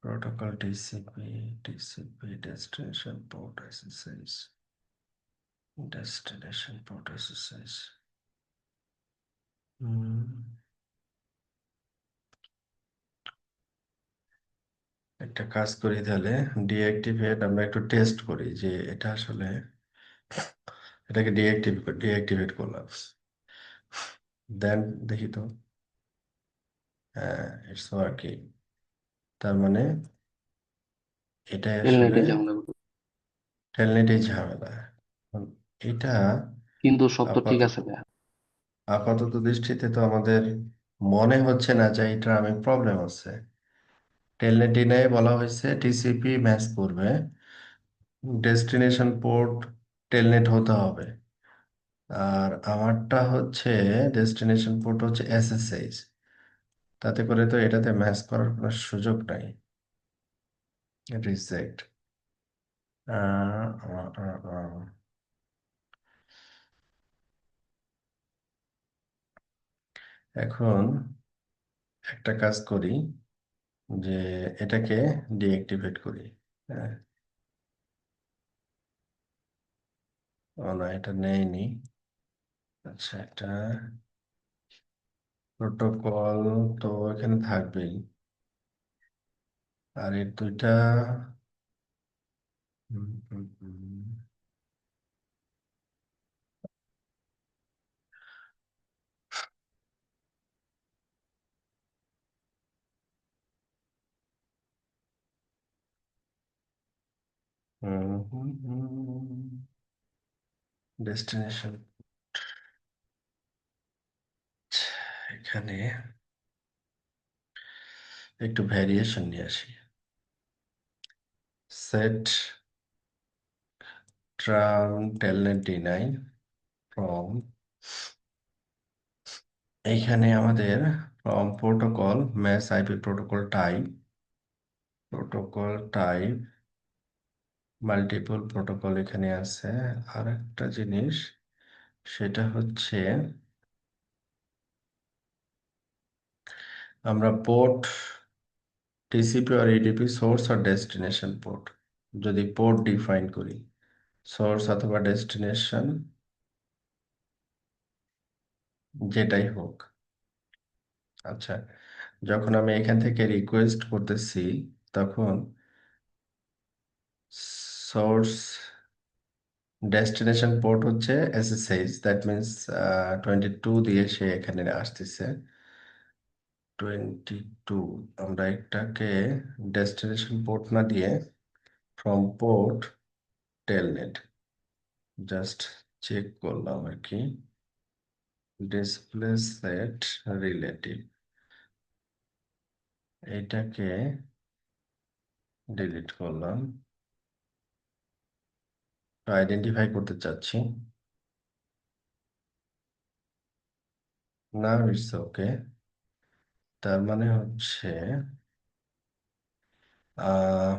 protocol TCP destination port SSH, destination port SSH। একটা কাজ করি তাহলে, ডিঅ্যাক্টিভেট, আমরা একটু টেস্ট করি যে এটা আসলে, এটাকে ডিঅ্যাক্টিভেট করলাম, দেন দেখি তো। হ্যাঁ, ইটস ওয়ার্কিং। তার মানে এটাই আসলে টেলনেটে ঝামেলা করে। টেলনেটের ঝামেলা। এখন এটা কিন্তু সব তো ঠিক আপাতত আছে ভাইয়া। আপাতত দৃষ্টিতে তো আমাদের মনে হচ্ছে না যে এটা আমি প্রবলেম আছে। টেলনেটিনে বলা হয়েছে টিসিপি ম্যাচ করবে, ডেস্টিনেশন পোর্ট টেলনেট হতে হবে। আর আমারটা হচ্ছে ডেস্টিনেশন পোর্ট হচ্ছে এসএসএইচ, তাতে করে তো এটাতে ম্যাচ করার কোনো সুযোগ নাই। রিজেক্ট। এখন একটা কাজ করি যে এটাকে ডিঅ্যাক্টিভেট করি। হ্যাঁ, ও না, এটা নেয়নি। আচ্ছা, এটা প্রোটোকল তো এখানে থাকবেই, আর এর দুইটা হুম, হুম, হুম, ডেস্টিনেশন, এখানে একটু ভ্যারিয়েশন নিয়ে আসি। Set tram telnet deny from, এইখানে আমাদের from protocol match IP protocol type multiple protocol এখানে আছে। আর একটা জিনিস, সেটা হচ্ছে আমরা পোর্ট টিসিপি আর ইডিপি সোর্স আর ডেস্টিনেশন পোর্ট, যদি পোর্ট ডিফাইন করি সোর্স অথবা ডেস্টিনেশন যেটাই হোক। আচ্ছা, যখন আমি এখান থেকে রিকোয়েস্ট করতেছি তখন সোর্স ডেস্টিনেশন পোর্ট হচ্ছে এসএসএইচ, দ্যাট মিনস 22 দিয়ে সে এখানে আসতেছে। 22, আমরা একটাকে ডেস্টিনেশন পোর্ট না দিয়ে from port telnet just check করলাম আর কি। ডিসপ্লে সেট রিলেটিভ, এটাকে ডিলিট করলাম। আইডেন্টিফাই করতে চাচ্ছি। না, ইটস ওকে। তার মানে হচ্ছে আহ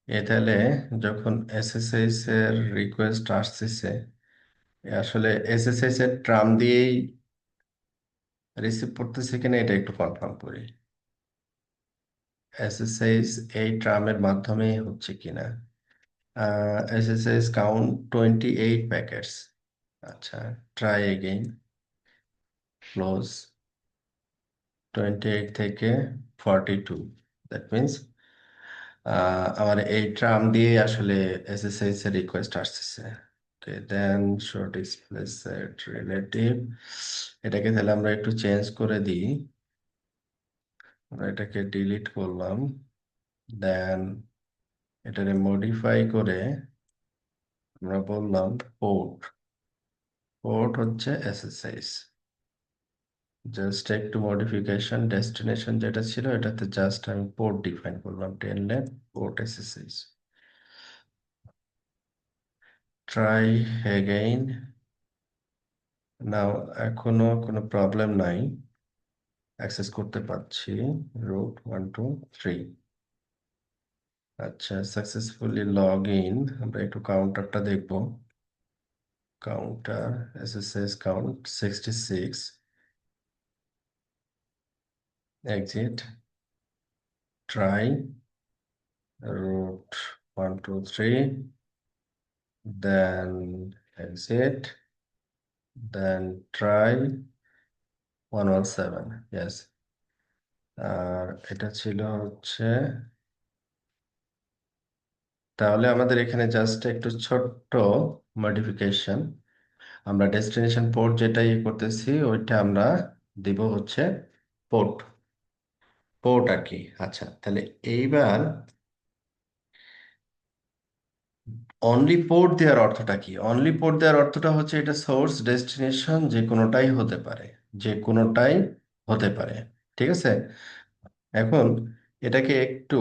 এ তাহলে যখন এসএসএস এর রিকোয়েস্ট আসতেছে, আসলে এসএসএস এর ট্রাম দিয়েই রিসিভ করতেছে কিনা এটা একটু কনফার্ম করি। এসএসএস এই ট্রামের মাধ্যমেই হচ্ছে কিনা। SSS count 28 packets. আচ্ছা, ট্রাই এগেইন, ক্লোজ। 28 থেকে 42, দ্যাট মিনস আমার এই ট্রাম দিয়ে আসলে এসএসএস এর রিকোয়েস্ট আসতেছে। ওকে, দেন শো ডিসপ্লে সেট রিলেটিভ, এটাকে তাহলে আমরা একটু চেঞ্জ করে দিই। আমরা এটাকে ডিলিট করলাম, দেন এটাকে মডিফাই করে আমরা বললাম পোর্ট। পোর্ট হচ্ছে এসএসএস, জাস্ট একটু মডিফিকেশন, ডেস্টিনেশন যেটা ছিল এটাতে জাস্ট আমি পোর্ট ডিফাইন করলাম, 10 লেন port SSH. Try again. Now এখনো কোনো প্রবলেম নাই, অ্যাক্সেস করতে পারছি। রুট 1 2 3। আচ্ছা, সাকসেসফুলি লগ ইন। আমরা একটু কাউন্টারটা দেখব। Counter SSS count 66। Exit, try route 1 2 3, then exit, then try 117। Yes. আর এটা ছিল হচ্ছে, তাহলে আমাদের এখানে জাস্ট একটু ছোট্ট মডিফিকেশন। আমরা ডেস্টিনেশন পোর্ট যেটা ইয়ে করতেছি ওইটা আমরা দিব হচ্ছে পোর্ট, পোর্ট আর কি। আচ্ছা, তাহলে এইবার অনলি পোর্ট দেওয়ার অর্থটা কি? অনলি পোর্ট দেওয়ার অর্থটা হচ্ছে এটা সোর্স ডেস্টিনেশন যে কোনোটাই হতে পারে, যে কোনোটাই হতে পারে। ঠিক আছে, এখন এটাকে একটু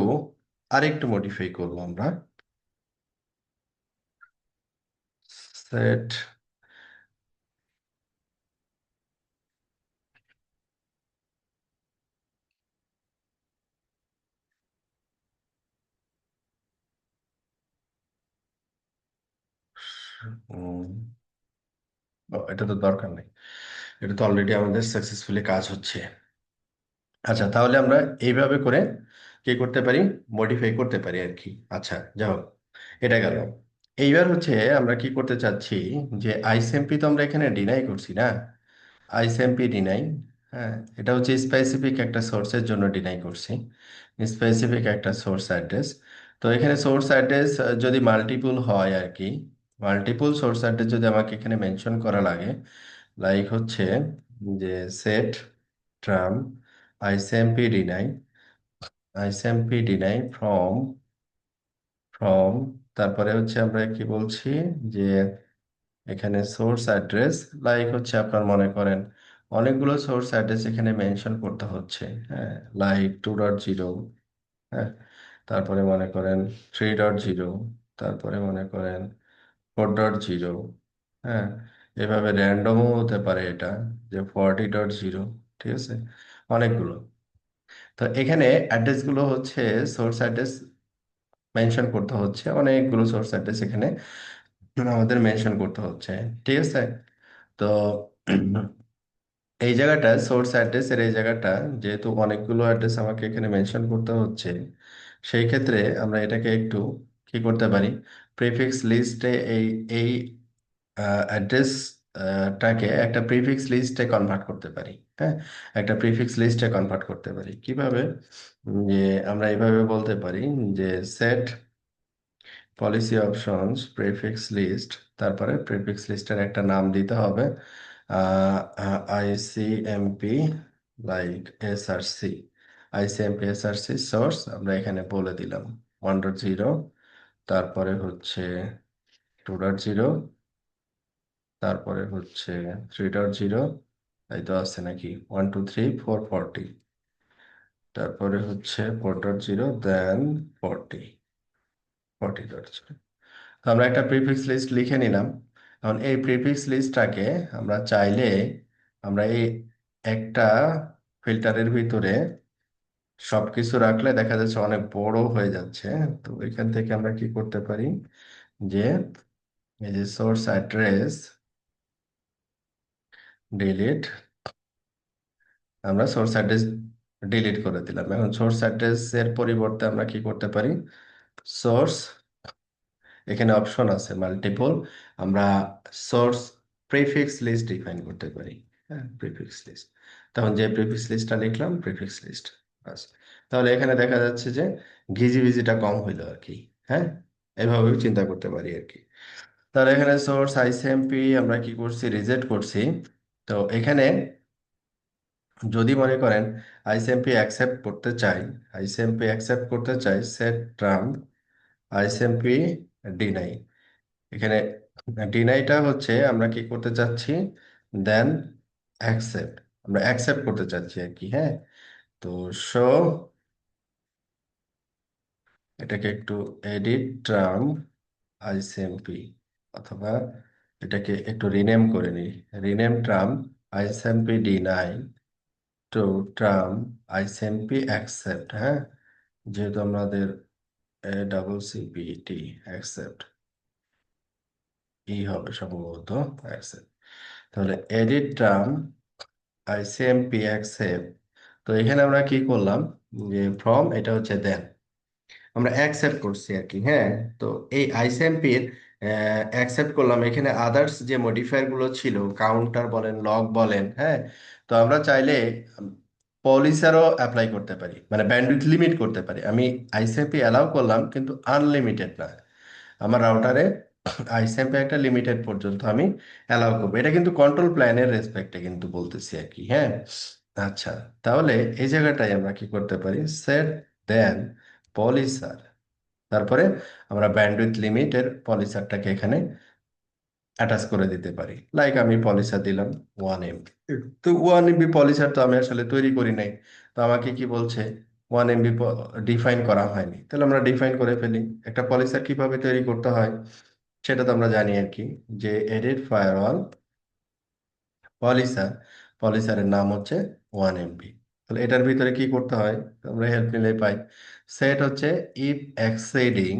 আরেকটু মডিফাই করবো আমরা। সেট, এটা তো দরকার নেই, এটা তো অলরেডি আমাদের সাকসেসফুলি কাজ হচ্ছে। আচ্ছা, তাহলে আমরা এইভাবে করে কি করতে পারি, মডিফাই করতে পারি আর কি। আচ্ছা, যাই হোক, এটা গেল। এইবার হচ্ছে আমরা কি করতে চাচ্ছি, যে আইসিএমপি তো আমরা এখানে ডিনাই করছি না, আইসিএমপি ডিনাই। হ্যাঁ, এটা হচ্ছে স্পেসিফিক একটা সোর্সের জন্য ডিনাই করছি, স্পেসিফিক একটা সোর্স অ্যাড্রেস। তো এখানে সোর্স অ্যাড্রেস যদি মাল্টিপল হয় আর কি, মাল্টিপল সোর্স অ্যাড্রেস যদি আমাকে এখানে মেনশন করা লাগে, লাইক হচ্ছে যে set tram ICMP deny, ICMP deny from, from, তারপরে হচ্ছে আমরা কি বলছি, যে এখানে সোর্স অ্যাড্রেস, লাইক হচ্ছে আপনার মনে করেন অনেকগুলো সোর্স অ্যাড্রেস এখানে মেনশন করতে হচ্ছে। হ্যাঁ, লাইক 2.0, হ্যাঁ, তারপরে মনে করেন 3.0, তারপরে মনে করেন 4.0। হ্যাঁ, এভাবে র্যান্ডমও হতে পারে এটা, যে 40.0। ঠিক আছে, অনেকগুলো। তো এখানে অ্যাড্রেসগুলো হচ্ছে সোর্স অ্যাড্রেস মেনশন করতে হচ্ছে, অনেকগুলো সোর্স অ্যাড্রেস এখানে আমাদের মেনশন করতে হচ্ছে। ঠিক আছে, তো এই জায়গাটা সোর্স অ্যাড্রেসের এই জায়গাটা, যেহেতু অনেকগুলো অ্যাড্রেস আমাকে এখানে মেনশন করতে হচ্ছে, সেই ক্ষেত্রে আমরা এটাকে একটু কি করতে পারি, প্রিফিক্স লিস্টে এই এই অ্যাড্রেস টাকে একটা প্রিফিক্স লিস্টে কনভার্ট করতে পারি। হ্যাঁ, একটা প্রিফিক্স লিস্টে কনভার্ট করতে পারি কিভাবে, যে আমরা এইভাবে বলতে পারি যে set policy options prefix list, তারপরে প্রিফিক্স লিস্টের একটা নাম দিতে হবে ICMP, like SRC, ICMP SRC source আমরা এখানে বলে দিলাম 1.0, তারপরে হচ্ছে 2.0, তারপরে হচ্ছে 3.0, এই তো আছে নাকি 1 2 3 4 40, তারপরে হচ্ছে 4.0, দেন 40 40.0। তো আমরা একটা প্রিফিক্স লিস্ট লিখে নিলাম। এখন এই প্রিফিক্স লিস্টটাকে আমরা চাইলে আমরা এই একটা ফিল্টারের ভিতরে সবকিছু রাখলে দেখা যাচ্ছে অনেক বড় হয়ে যাচ্ছে। তো এখান থেকে আমরা কি করতে পারি, যে এই যে সোর্স অ্যাড্রেস ডিলিট, আমরা সোর্স অ্যাড্রেস ডিলিট করে দিলাম। এখন সোর্স অ্যাড্রেসের পরিবর্তে আমরা কি করতে পারি, সোর্স, এখানে অপশন আছে মাল্টিপল, আমরা সোর্স প্রিফিক্স লিস্ট ডিফাইন করতে পারি। হ্যাঁ, প্রিফিক্স লিস্ট। তখন যে প্রিফিক্স লিস্টটা লিখলাম প্রিফিক্স লিস্ট, বাস। তাহলে এখানে দেখা যাচ্ছে যে ঘিজিবিজিটা কম হইলো আর কি। হ্যাঁ, এভাবেও চিন্তা করতে পারি আর কি। তাহলে এখানে সোর্স আইসিএমপি আমরা কি করছি, রিজেক্ট করছি। তো এখানে যদি মনে করেন আইসিএমপি অ্যাকসেপ্ট করতে চাই, আইসিএমপি অ্যাকসেপ্ট করতে চাই, সেট ট্রাম্প আইসিএমপি ডিনাই। এখানে ডিনাইটা হচ্ছে আমরা কি করতে চাচ্ছি, দেন অ্যাকসেপ্ট, আমরা অ্যাকসেপ্ট করতে চাচ্ছি আর কি। হ্যাঁ, তো শো, এটাকে একটু এডিট ট্রাম আইসিএমপি, অথবা এটাকে একটু রিনেম করে নিই, rename term ICMP deny to term ICMP accept. হ্যাঁ, যেহেতু আমাদের ACCPT অ্যাকসেপ্ট ই হবে সম্ভবত, অ্যাকসেপ্ট। তাহলে এডিট ট্রাম আইসিএমপি অ্যাকসেপ্ট। তো এখানে আমরা কি করলাম, যে ফ্রম এটা হচ্ছে দেন, আমরা অ্যাকসেপ্ট করছি আর কি। হ্যাঁ, তো এই আইসিএমপি এর অ্যাকসেপ্ট করলাম। এখানে আদার্স যে মডিফায়ার গুলো ছিল, কাউন্টার বলেন, লগ বলেন, হ্যাঁ, তো আমরা চাইলে পলিসারও অ্যাপ্লাই করতে পারি, মানে ব্যান্ডউইথ লিমিট করতে পারি। আমি আইসিএমপি অ্যালাউ করলাম কিন্তু আনলিমিটেড না, আমার রাউটারে আইসিএমপি একটা লিমিটেড পর্যন্ত আমি অ্যালাউ করবো। এটা কিন্তু কন্ট্রোল প্ল্যানের রেসপেক্টে কিন্তু বলতেছি আর কি। হ্যাঁ, আচ্ছা, তাহলে এই জায়গাটায় আমরা কি করতে পারি, সেট দেন পলিসার, তারপরে আমরা ব্যান্ডউইথ লিমিটের পলিসারটাকে এখানে অ্যাটাচ করে দিতে পারি। লাইক আমি পলিসার দিলাম 1 MB। তো 1 MB পলিসার তো আমি আসলে তৈরি করি নাই, তো আমাকে কি বলছে, 1 MB ডিফাইন করা হয়নি। তাহলে আমরা ডিফাইন করে ফেলি। একটা পলিসার কিভাবে তৈরি করতে হয় সেটা তো আমরা জানি আর কি, যে এডিট ফায়ারওয়াল পলিসার, পলিসারের নাম হচ্ছে 1 MB। তাহলে এটার ভিতরে কি করতে হয়, তো আমরা হেল্প নিলে পাই, সেট হচ্ছে if exceeding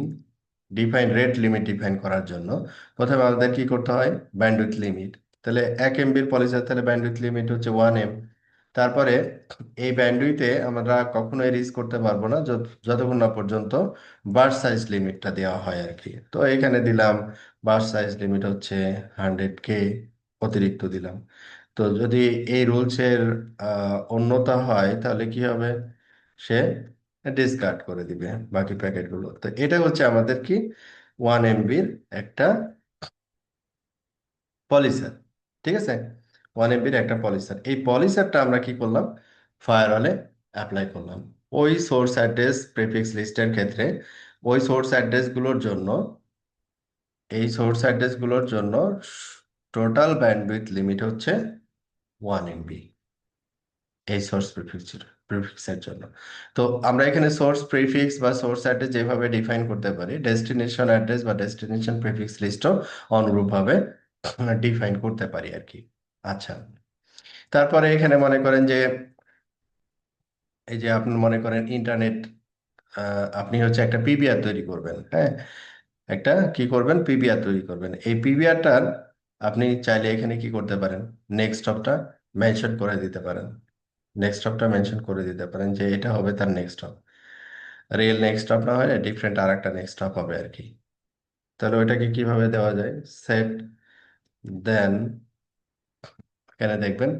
define rate limit define করার জন্য প্রথমে আমাদের কি করতে হয়, ব্যান্ডউইথ লিমিট। তাহলে 1 MBর পলিসার, তাহলে ব্যান্ডউইথ লিমিট হচ্ছে 1M। তারপরে এই ব্যান্ডউইথে আমরা কখনোই রিচ করতে পারবো না যতক্ষণ না পর্যন্ত বাস সাইজ লিমিটটা দেওয়া হয় আর কি। তো এখানে দিলাম বাস সাইজ লিমিট হচ্ছে 100K, অতিরিক্ত দিলাম। তো যদি এই রুলসের অন্যতা হয় তাহলে কি হবে, সে ডিসকার্ড করে দিবে বাকি প্যাকেটগুলো। তো এটা হচ্ছে আমাদের কি 1 MBর একটা পলিসার। ঠিক আছে, 1 MBর একটা পলিসার। এই পলিসারটা আমরা কি করলাম, ফায়ারওয়ালে অ্যাপ্লাই করলাম। ওই সোর্স অ্যাড্রেস প্রিফিক্স লিস্টের ক্ষেত্রে ওই সোর্স অ্যাড্রেসগুলোর জন্য, এই সোর্স অ্যাড্রেসগুলোর জন্য টোটাল ব্যান্ডউইথ লিমিট হচ্ছে 1 MB, এই সোর্স প্রিফিক্সের জন্য। তো আমরা এখানে সোর্স প্রিফিক্স বা সোর্স অ্যাড্রেস যেভাবে ডিফাইন করতে পারি, ডেস্টিনেশন অ্যাড্রেস বা ডেস্টিনেশন প্রিফিক্স লিস্টও অনুরূপভাবে ডিফাইন করতে পারি আর কি। আচ্ছা, তারপরে এখানে মনে করেন যে এই যে আপনি মনে করেন ইন্টারনেট, আপনি হচ্ছে একটা পিবিআর তৈরি করবেন। হ্যাঁ, একটা কি করবেন, পিবিআর তৈরি করবেন। এই পিবিআরটার আপনি চাইলে এখানে কি করতে পারেন, নেক্সট স্টপটা মেনশন করে দিতে পারেন, নেক্সট স্টপটা মেনশন করে দিতে পারেন যে এটা হবে তার next stop. Real next stop না হয় ডিফারেন্ট আর একটা নেক্সট স্টপ হবে আর কি। তাহলে ওইটাকে কিভাবে দেওয়া যায়, সেট দেন, এখানে দেখবেন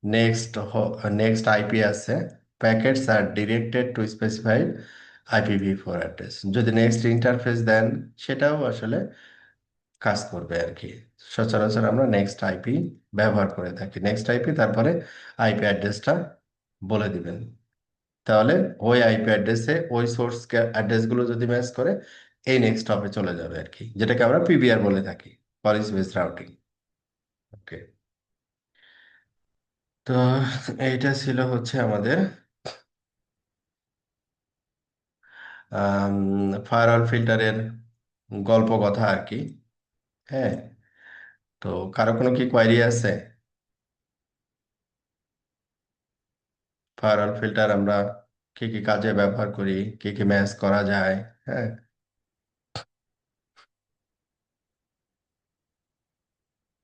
নেক্সট, নেক্সট আইপি আছে, packets are directed to specified IPv4 address. যদি নেক্সট ইন্টারফেস দেন সেটাও আসলে কাজ করবে আর কি। সচরাচর আমরা নেক্সট আইপি ব্যবহার করে থাকি, নেক্সট আইপি তারপরে আইপি অ্যাড্রেসটা বলে দিবেন। তাহলে ওই আইপি অ্যাড্রেসে ওই সোর্স অ্যাড্রেসগুলো যদি ম্যাচ করে এই নেক্সট হপে চলে যাবে আর কি, যেটাকে আমরা পিবিআর বলে থাকি, পলিসি বেসড রাউটিং। ওকে। তো এইটা ছিল হচ্ছে আমাদের ফায়ারওয়াল ফিল্টারের গল্প কথা আর কি। হ্যাঁ, তো কারো কোনো কি কোয়ারি আছে? ফায়ারওয়াল ফিল্টার আমরা কি কি কাজে ব্যবহার করি, কি কি ম্যাচ করা যায়? হ্যাঁ,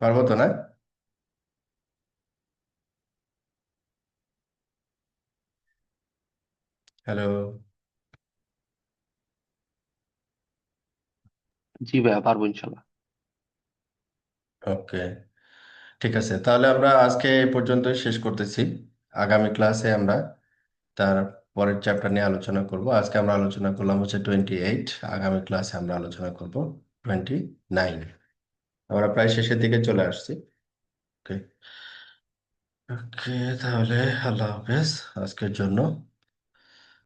পারবো তো না? হ্যালো। জি ভাইয়া, পারবো ইনশাল্লাহ। ওকে, ঠিক আছে, তাহলে আমরা আজকে এই পর্যন্তই শেষ করতেছি। আগামী ক্লাসে আমরা তার পরের চ্যাপ্টার নিয়ে আলোচনা করব। আজকে আমরা আলোচনা করলাম হচ্ছে 28, আগামী ক্লাসে আমরা আলোচনা করব 29। আমরা প্রায় শেষের দিকে চলে আসছি। ওকে। ওকে, তাহলে আল্লাহ হাফেজ আজকের জন্য।